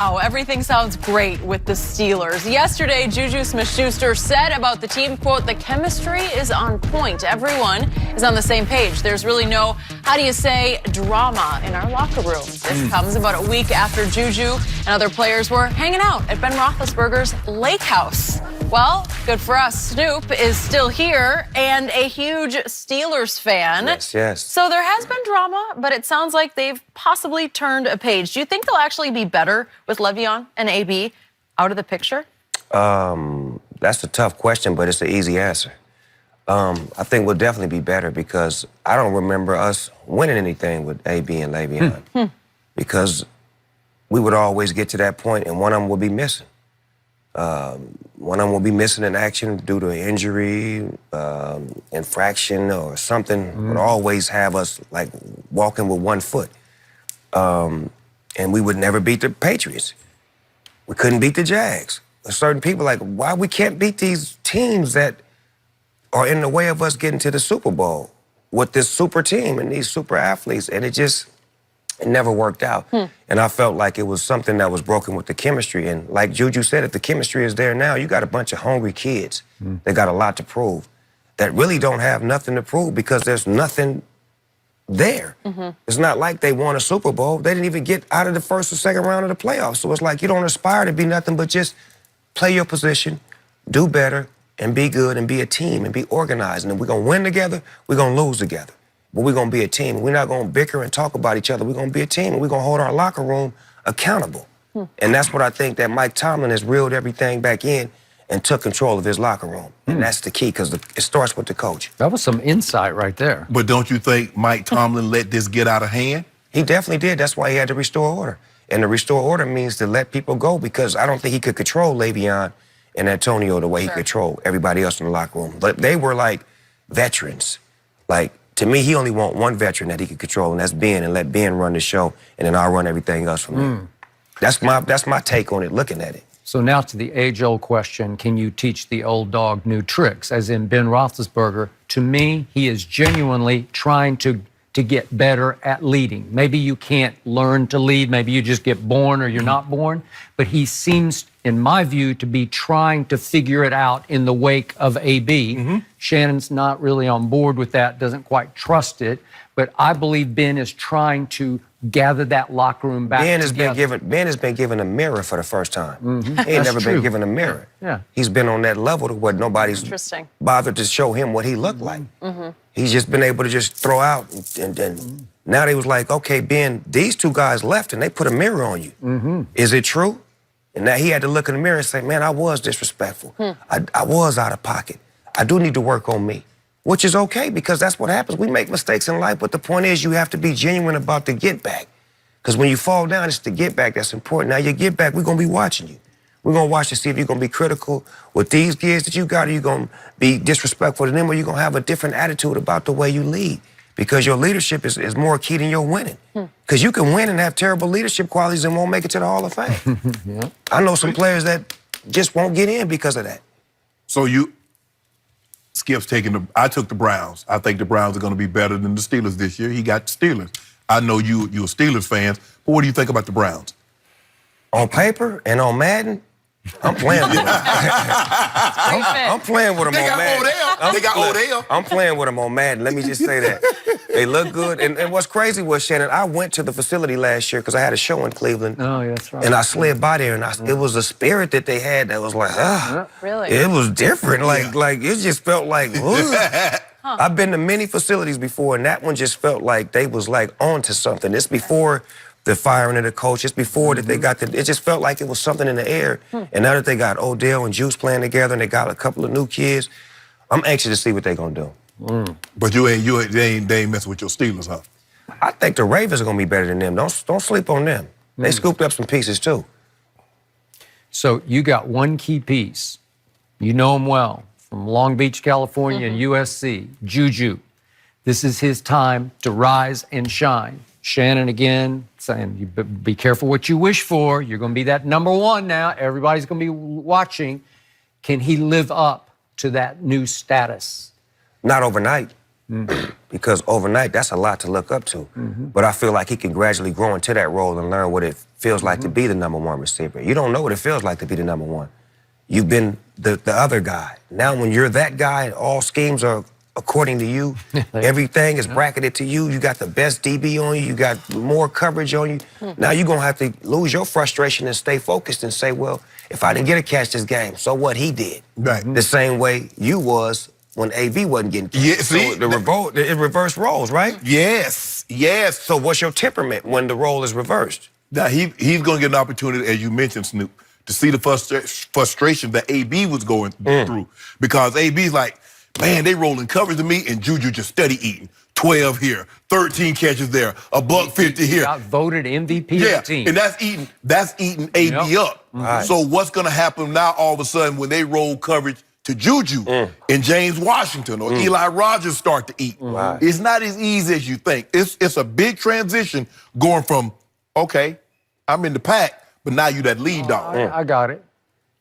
Oh, everything sounds great with the Steelers. Yesterday, Juju Smith-Schuster said about the team, quote, "The chemistry is on point. Everyone is on the same page. There's really no, how do you say, drama in our locker room." This comes about a week after Juju and other players were hanging out at Ben Roethlisberger's lake house. Well, good for us. Snoop is still here and a huge Steelers fan. Yes. So there has been drama, but it sounds like they've possibly turned a page. Do you think they'll actually be better with Le'Veon and AB out of the picture? That's a tough question, but it's an easy answer. I think we'll definitely be better because I don't remember us winning anything with AB and Le'Veon because we would always get to that point and one of them would be missing. One of them will be missing in action due to injury, infraction, or something. Would always have us like walking with one foot. And we would never beat the Patriots. We couldn't beat the Jags. There's certain people like, why we can't beat these teams that are in the way of us getting to the Super Bowl with this super team and these super athletes, and it never worked out. And I felt like it was something that was broken with the chemistry. And like Juju said, if the chemistry is there now, you got a bunch of hungry kids that got a lot to prove that really don't have nothing to prove because there's nothing there. It's not like they won a Super Bowl. They didn't even get out of the first or second round of the playoffs. So it's like you don't aspire to be nothing but just play your position, do better, and be good and be a team and be organized. And if we're going to win together, we're going to lose together. But we're going to be a team. We're not going to bicker and talk about each other. We're going to be a team, and we're going to hold our locker room accountable. And that's what I think that Mike Tomlin has reeled everything back in and took control of his locker room. And that's the key because it starts with the coach. That was some insight right there. But don't you think Mike Tomlin let this get out of hand? He definitely did. That's why he had to restore order. And to restore order means to let people go because I don't think he could control Le'Veon and Antonio the way he controlled everybody else in the locker room. But they were like veterans. Like, to me, he only want one veteran that he could control, and that's Ben, and let Ben run the show, and then I'll run everything else from there. That's my take on it, looking at it. So now to the age-old question, can you teach the old dog new tricks? As in Ben Roethlisberger, to me, he is genuinely trying to get better at leading. Maybe you can't learn to lead, maybe you just get born or you're not born, but he seems, in my view, to be trying to figure it out in the wake of AB. Shannon's not really on board with that, doesn't quite trust it, but I believe Ben is trying to gather that locker room back together. Ben has been given a mirror for the first time. He ain't never been given a mirror. He's been on that level to where nobody's bothered to show him what he looked like. He's just been able to just throw out, and now they was like, okay, Ben, these two guys left and they put a mirror on you. Is it true? And now he had to look in the mirror and say, man, I was disrespectful. I was out of pocket. I do need to work on me, which is okay because that's what happens. We make mistakes in life, but the point is you have to be genuine about the get back. Because when you fall down, it's the get back that's important. Now, your get back, we're going to be watching you. We're going to watch to see if you're going to be critical with these kids that you got, or you're going to be disrespectful to them, or you're going to have a different attitude about the way you lead. Because your leadership is more key than your winning. Because you can win and have terrible leadership qualities and won't make it to the Hall of Fame. I know some players that just won't get in because of that. So Skip's I took the Browns. I think the Browns are going to be better than the Steelers this year. He got the Steelers. I know you're Steelers fans, but what do you think about the Browns? On paper and on Madden, I'm playing with them. I'm playing with them on Madden. They got Odell. I'm playing with them on Madden. Let me just say that. They look good. And what's crazy was, Shannon, I went to the facility last year because I had a show in Cleveland. Oh, yeah, that's right. And I slid by there, and it was a spirit that they had that was like, Really? It was different. Like it just felt like, I've been to many facilities before, and that one just felt like they was like onto something. It's before the firing of the coach. It's before that they got it just felt like it was something in the air. And now that they got Odell and Juice playing together and they got a couple of new kids, I'm anxious to see what they're going to do. But they ain't messing with your Steelers, huh? I think the Ravens are going to be better than them. Don't sleep on them. They scooped up some pieces, too. So you got one key piece. You know him well, from Long Beach, California, and USC, Juju. This is his time to rise and shine. Shannon again saying, you be careful what you wish for. You're going to be that number one now. Everybody's going to be watching. Can he live up to that new status? Not overnight. because overnight, that's a lot to look up to. But I feel like he can gradually grow into that role and learn what it feels like to be the #1 receiver. You don't know what it feels like to be the #1. You've been the other guy. Now when you're that guy and all schemes are according to you, everything is bracketed to you, you got the best DB on you, you got more coverage on you. Now you're gonna have to lose your frustration and stay focused and say, well, if I didn't get a catch this game, so what? He did. Right. The same way you was when AB wasn't getting catch. Yeah, see, so it reversed roles, right? Yes, yes. So what's your temperament when the role is reversed? Now, he's going to get an opportunity, as you mentioned, Snoop, to see the frustration that AB was going through. Because AB's like, man, they rolling coverage to me, and Juju just steady eating. 12 here, 13 catches there, $150 here. Got voted MVP of the team. And that's eating AB up. Right. So what's going to happen now all of a sudden when they roll coverage to Juju and James Washington or Eli Rogers start to eat? Right. It's not as easy as you think. It's a big transition going from, okay, I'm in the pack, but now you that lead dog. I got it.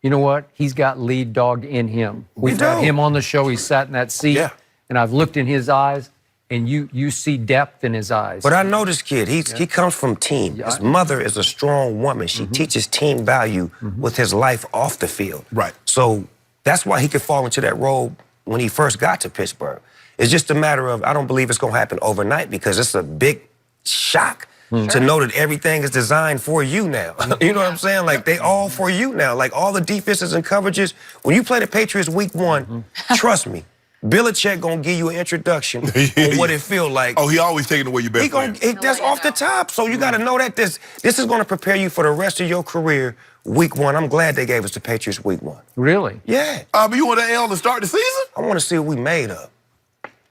You know what? He's got lead dog in him. We've had him on the show. He sat in that seat, and I've looked in his eyes, and you see depth in his eyes. But I know this kid. He comes from team. His mother is a strong woman. She teaches team value with his life off the field. Right. So that's why he could fall into that role when he first got to Pittsburgh. It's just a matter of, I don't believe it's going to happen overnight because it's a big shock to know that everything is designed for you now. You know what I'm saying? Like, they all for you now. Like, all the defenses and coverages. When you play the Patriots week 1, trust me, Belichick gonna give you an introduction on what it feel like. Oh, he always taking away your best player. That's off the top. So you got to know that this is gonna prepare you for the rest of your career. Week 1. I'm glad they gave us the Patriots week 1. Really? Yeah. But you want an L to start the season? I want to see what we made of.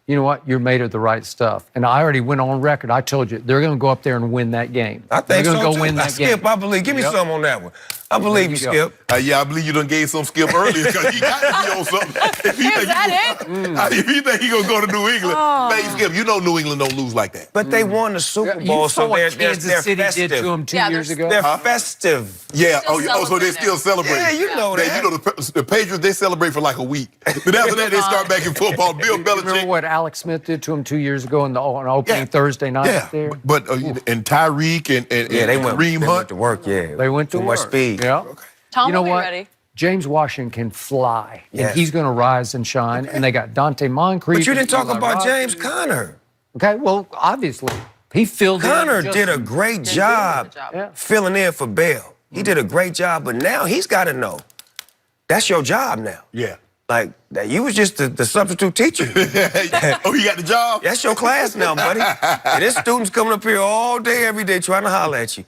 You know what? You're made of the right stuff. And I already went on record. I told you, they're going to go up there and win that game. I think they're so, going to too. go win that Skip, game. I believe. Give me some on that one. I believe you, Skip. Yeah, I believe you done gave some Skip earlier because he got to be on something. Is that it? If you think he gonna go to New England, man, Skip, you know New England don't lose like that. But they won the Super You Bowl, saw so what they're Kansas City festive. did to them 2 years ago? They're festive. Yeah, Still so they still celebrate. Yeah, you know that. Man, you know the Patriots, they celebrate for like a week. But after that, they start back in football. Bill Remember Belichick. what Alex Smith did to him 2 years ago on opening Thursday night Yeah, there? but and Tyreek and They went Kareem to Hunt. work, yeah. They went to Too much work. speed. Yeah. Tom You know will be what? ready. James Washington can fly, Yes. and he's going to rise and shine. And they got Dante Moncrief. But you didn't talk Eli about Rogers. James Conner. Okay, well, obviously, he filled in. Conner just- did a great job Yeah. filling in for Bell. He did a great job, but now he's got to know that's your job now. Yeah. Like, that you was just the substitute teacher. Oh, you got the job? That's your class now, buddy. And there's students coming up here all day, every day, trying to holler at you.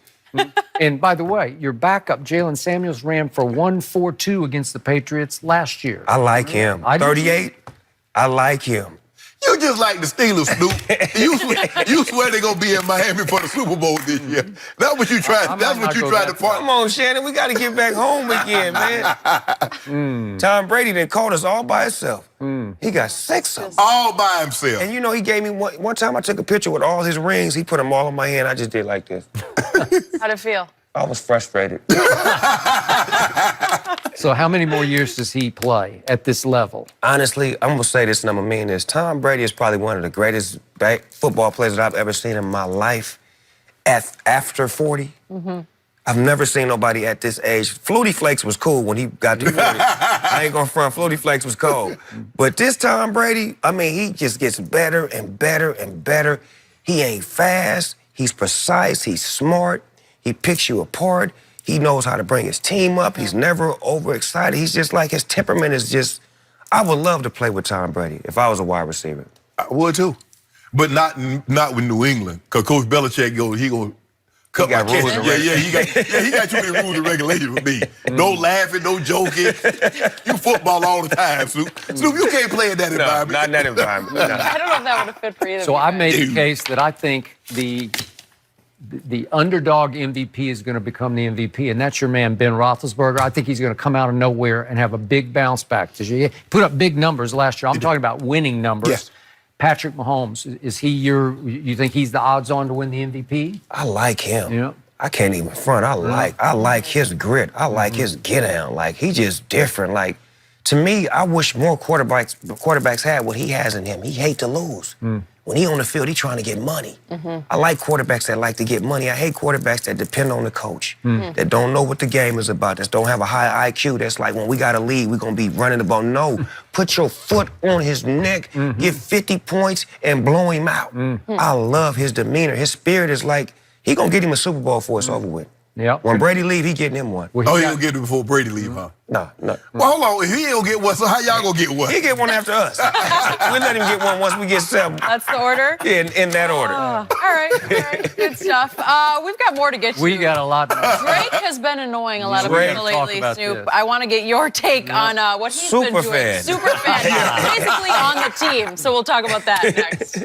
And by the way, your backup, Jalen Samuels, ran for 142 against the Patriots last year. I like him. I do too. 38, I like him. You just like the Steelers, Snoop. you swear they're gonna be in Miami for the Super Bowl this year. That's what you tried. That's what you tried to part. Come on, Shannon, we got to get back home again, man. Tom Brady done called us all by himself. He got 6 of them. All by himself. And you know, he gave me one time I took a picture with all his rings. He put them all in my hand. I just did like this. How'd it feel? I was frustrated. So how many more years does he play at this level? Honestly, I'm going to say this and I'm going to mean this. Tom Brady is probably one of the greatest football players that I've ever seen in my life after 40. I've never seen nobody at this age. Flutie Flakes was cool when he got to 40. I ain't going to front. Flutie Flakes was cold. But this Tom Brady, I mean, he just gets better and better and better. He ain't fast. He's precise. He's smart. He picks you apart. He knows how to bring his team up. He's never overexcited. He's just like, his temperament is just, I would love to play with Tom Brady if I was a wide receiver. I would too. But not with New England. Because Coach Belichick he gonna cut my got rules catch. and He got too many rules and regulations for me. No laughing, no joking. You football all the time, Snoop. Snoop, you can't play in that environment. Not in that environment. No. I don't know if that would have fit for either. So of you I guys. made the case that I think the underdog MVP is going to become the MVP, and that's your man, Ben Roethlisberger. I think he's going to come out of nowhere and have a big bounce back. He put up big numbers last year. I'm talking about winning numbers. Yes. Patrick Mahomes, is he you think he's the odds-on to win the MVP? I like him. Yeah. I can't even front. I like his grit. I like his get down. Like, he just different. Like, to me, I wish more quarterbacks had what he has in him. He hate to lose. When he on the field, he trying to get money. I like quarterbacks that like to get money. I hate quarterbacks that depend on the coach, that don't know what the game is about, that don't have a high IQ. That's like, when we got a lead, we're going to be running the ball. No, put your foot on his neck, get 50 points, and blow him out. I love his demeanor. His spirit is like, he going to get him a Super Bowl before it's over with. Yep. When Brady leave, he getting him one. Well, Oh, he gonna get it before Brady leave, huh? No. Well, hold on. If he ain't gonna get one, so how y'all gonna get one? He get one after us. We let him get one once we get 7. That's the order? Yeah, in that order. All right. Good stuff. We've got more to get to. We got a lot more. Drake has been annoying a lot of Drake. people Talk lately, about Snoop. this. I want to get your take on what he's been doing. Superfan. Superfan. Basically on the team. So we'll talk about that next.